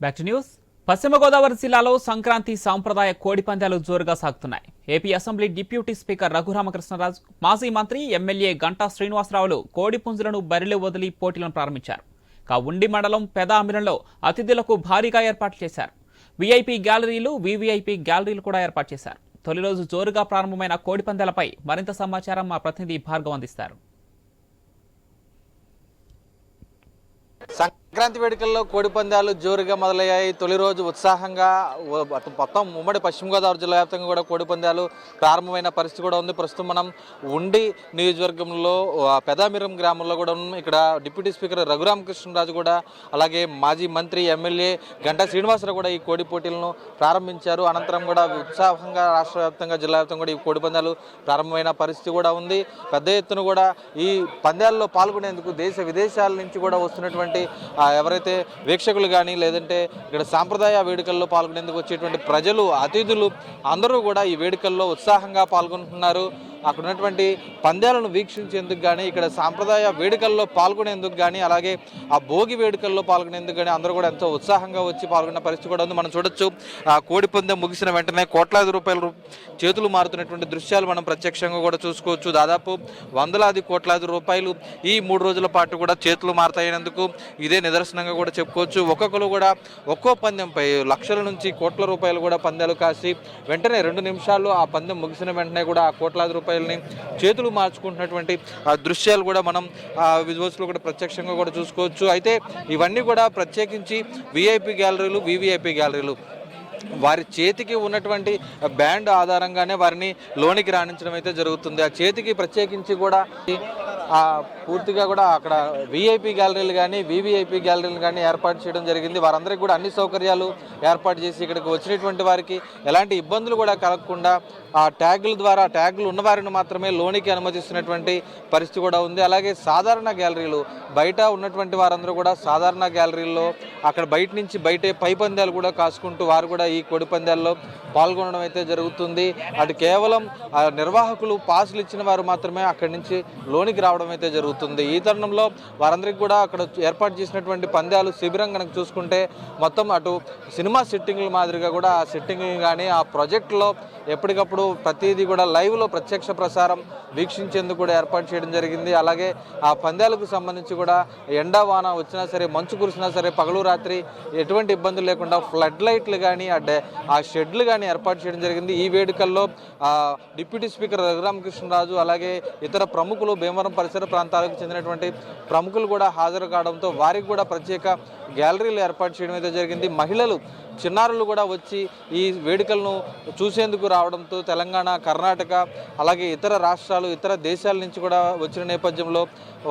Back to news. పశ్చిమ గోదావరి జిల్లాలో సంక్రాంతి సాంప్రదాయ కోడి పందాలు జోరుగా సాగుతున్నాయి. AP assembly deputy speaker Raghuramakrishnaraju, మాజీ మంత్రి ఎమ్మెల్యే గంటా శ్రీనివాసరావులు కోడి పుంజులను బరిలో వదిలి పోటీలను ప్రారంభించారు. ఉండి మండలం పెదామిరంలో అతిథులకు భారీగా ఏర్పాట్లు చేశారు. వీఐపీ గ్యాలరీలు, వీవీఐపీ గ్యాలరీలు కూడా ఏర్పాటు చేశారు. తొలి రోజు జోరుగా ప్రారంభమైన కోడి పందాలపై మరింత సమాచారం మా ప్రతినిధి భార్గవ్ అందిస్తారు. సంక్రాంతి వేడుకల్లో కోడి పందాలు జోరుగా మొదలయ్యాయి. తొలి రోజు ఉత్సాహంగా మొత్తం ఉమ్మడి పశ్చిమ గోదావరి జిల్లా వ్యాప్తంగా కూడా కోడి పందాలు ప్రారంభమైన పరిస్థితి కూడా ఉంది. ప్రస్తుతం మనం ఉండి నియోజకవర్గంలో పెదామిరం గ్రామంలో కూడా ఉన్నాం. ఇక్కడ డిప్యూటీ స్పీకర్ రఘురామకృష్ణరాజు కూడా, అలాగే మాజీ మంత్రి ఎమ్మెల్యే గంటా శ్రీనివాసరావు కూడా ఈ కోడి పోటీలను ప్రారంభించారు. అనంతరం కూడా ఉత్సాహంగా రాష్ట్ర వ్యాప్తంగా జిల్లా వ్యాప్తంగా కూడా ఈ కోడి పందాలు ప్రారంభమైన పరిస్థితి కూడా ఉంది. పెద్ద ఎత్తున కూడా ఈ పందాల్లో పాల్గొనేందుకు దేశ విదేశాల నుంచి కూడా వస్తున్నటువంటి ఎవరైతే వీక్షకులు కానీ, లేదంటే ఇక్కడ సాంప్రదాయ వేడుకల్లో పాల్గొనేందుకు వచ్చేటువంటి ప్రజలు, అతిథులు అందరూ కూడా ఈ వేడుకల్లో ఉత్సాహంగా పాల్గొంటున్నారు. అక్కడ ఉన్నటువంటి పందాలను వీక్షించేందుకు కానీ, ఇక్కడ సాంప్రదాయ వేడుకల్లో పాల్గొనేందుకు కానీ, అలాగే ఆ భోగి వేడుకల్లో పాల్గొనేందుకు కానీ అందరూ కూడా ఎంతో ఉత్సాహంగా వచ్చి పాల్గొన్న పరిస్థితి కూడా ఉంది. మనం చూడొచ్చు, ఆ కోడి పందెం ముగిసిన వెంటనే కోట్లాది రూపాయలు చేతులు మారుతున్నటువంటి దృశ్యాలు మనం ప్రత్యక్షంగా కూడా చూసుకోవచ్చు. దాదాపు వందలాది కోట్లాది రూపాయలు ఈ 3 రోజుల పాటు కూడా చేతులు మారుతాయినందుకు ఇదే నిదర్శనంగా కూడా చెప్పుకోవచ్చు. ఒక్కొక్కరు కూడా ఒక్కో పందెంపై లక్షల నుంచి కోట్ల రూపాయలు కూడా పందాలు కాసి వెంటనే 2 నిమిషాల్లో ఆ పందెం ముగిసిన వెంటనే కూడా ఆ కోట్లాది రూపాయలని చేతులు మార్చుకుంటున్నటువంటి దృశ్యాలు కూడా మనం విజువల్స్లో కూడా ప్రత్యక్షంగా కూడా చూసుకోవచ్చు. అయితే ఇవన్నీ కూడా ప్రత్యేకించి వీఐపీ గ్యాలరీలు, వీవీఐపీ గ్యాలరీలు వారి చేతికి ఉన్నటువంటి బ్యాండ్ ఆధారంగానే వారిని లోనికి రాణించడం అయితే జరుగుతుంది. ఆ చేతికి ప్రత్యేకించి కూడా పూర్తిగా కూడా అక్కడ వీఐపీ గ్యాలరీలు కానీ, వీవీఐపీ గ్యాలరీలు కానీ ఏర్పాటు చేయడం జరిగింది. వారందరికీ కూడా అన్ని సౌకర్యాలు ఏర్పాటు చేసి ఇక్కడికి వచ్చినటువంటి వారికి ఎలాంటి ఇబ్బందులు కూడా కలగకుండా ఆ ట్యాగుల ద్వారా, ట్యాగులు ఉన్నవారిని మాత్రమే లోనికి అనుమతిస్తున్నటువంటి పరిస్థితి కూడా ఉంది. అలాగే సాధారణ గ్యాలరీలు, బయట ఉన్నటువంటి వారందరూ కూడా సాధారణ గ్యాలరీల్లో అక్కడ బయట నుంచి బయటే పై పందాలు కూడా కాసుకుంటూ వారు కూడా ఈ కోడి పందాల్లో పాల్గొనడం అయితే జరుగుతుంది. అటు కేవలం నిర్వాహకులు పాసులు ఇచ్చిన వారు మాత్రమే అక్కడి నుంచి లోనికి రావడం అయితే జరుగుతుంది. ఈ తరుణంలో వారందరికీ కూడా అక్కడ ఏర్పాటు చేసినటువంటి పందాలు శిబిరం కనుక చూసుకుంటే మొత్తం అటు సినిమా సిట్టింగ్ల మాదిరిగా కూడా ఆ సిట్టింగ్లు కానీ, ఆ ప్రాజెక్టులో ఎప్పటికప్పుడు ప్రతిదీ కూడా లైవ్లో ప్రత్యక్ష ప్రసారం వీక్షించేందుకు కూడా ఏర్పాటు చేయడం జరిగింది. అలాగే ఆ పందాలకు సంబంధించి కూడా ఎండా వాన వచ్చినా సరే, మంచు కురిసినా సరే, పగలు రాత్రి ఎటువంటి ఇబ్బందులు లేకుండా ఫ్లడ్ లైట్లు కానీ, ఆ షెడ్లు కానీ ఏర్పాటు చేయడం జరిగింది. ఈ వేడుకల్లో డిప్యూటీ స్పీకర్ రఘురామకృష్ణరాజు, అలాగే ఇతర ప్రముఖులు, భీమవరం పరిసర ప్రాంతాలకు చెందినటువంటి ప్రముఖులు కూడా హాజరు కావడంతో వారికి కూడా ప్రత్యేక గ్యాలరీలు ఏర్పాటు చేయడం అయితే జరిగింది. మహిళలు, చిన్నారులు కూడా వచ్చి ఈ వేడుకలను చూసేందుకు రావడంతో తెలంగాణ, కర్ణాటక, అలాగే ఇతర రాష్ట్రాలు, ఇతర దేశాల నుంచి కూడా వచ్చిన నేపథ్యంలో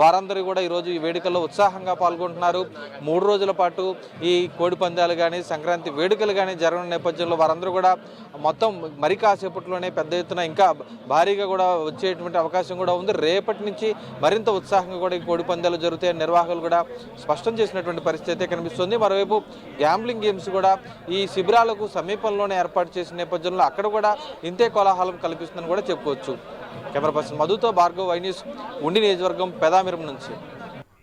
వారందరూ కూడా ఈరోజు ఈ వేడుకల్లో ఉత్సాహంగా పాల్గొంటున్నారు. 3 రోజుల పాటు ఈ కోడి పందాలు కానీ, సంక్రాంతి వేడుకలు కానీ జరగని నేపథ్యంలో వారందరూ కూడా మొత్తం మరి కాసేపట్లోనే పెద్ద ఎత్తున ఇంకా భారీగా కూడా వచ్చేటువంటి అవకాశం కూడా ఉంది. రేపటి నుంచి మరింత ఉత్సాహంగా కూడా ఈ కోడి పందాలు జరుగుతాయని నిర్వాహకులు కూడా స్పష్టం చేసినటువంటి పరిస్థితి అయితే కనిపిస్తుంది. మరోవైపు గ్యాంబ్లింగ్ గేమ్స్ కూడా ఈ శిబిరాలకు సమీపంలోనే ఏర్పాటు చేసిన నేపథ్యంలో అక్కడ కూడా ఇంతే కోలాహలం కల్పిస్తుందని కూడా చెప్పుకోవచ్చు. కెమెరా పర్సన్ మధుతో భార్గవ్, వై న్యూస్, ఉండి నియోజకవర్గం, పెదామిరం నుంచి.